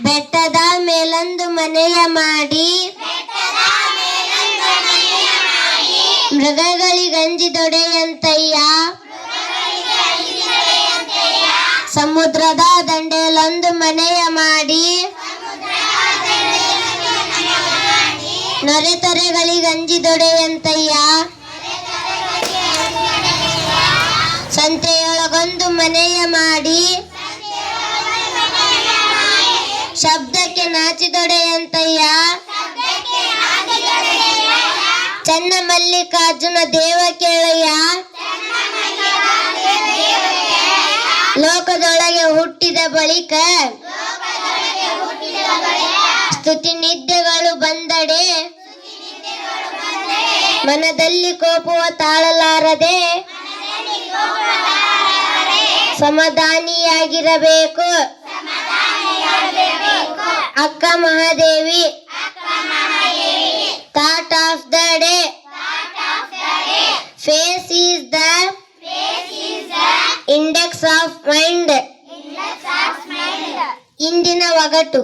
ಬೆಟ್ಟದ ಮೇಲೊಂದು ಮನೆಯ ಮಾಡಿ ಮೃಗಗಳಿಗಂಜಿದೊಡೆಯಂತಯ್ಯ ಸಮುದ್ರದ ದಂಡೆಯಲ್ಲೊಂದು ಮನೆಯ ಮಾಡಿ ನೊರೆತೊರೆಗಳಿಗಂಜಿದೊಡೆಯಂತಯ್ಯ ಸಂತೆಯೊಳಗೊಂದು ಮನೆಯ ಮಾಡಿ ಶಬ್ದಕ್ಕೆ ನಾಚಿದೊಡೆಯಂತಯ್ಯ ಚೆನ್ನ ಮಲ್ಲಿಕಾರ್ಜುನ ದೇವ ಕೇಳಯ್ಯ ಲೋಕದೊಳಗೆ ಹುಟ್ಟಿದ ಬಳಿಕ ಸ್ತುತಿ ನಿದ್ದೆಗಳು ಬಂದಡೆ ಮನದಲ್ಲಿ ಕೋಪವ ತಾಳಲಾರದೆ ಸಮಾಧಾನಿಯಾಗಿರಬೇಕು. Akka Mahadevi thought of the day face is the index of mind. ಇಂದಿನ ಒಗಟು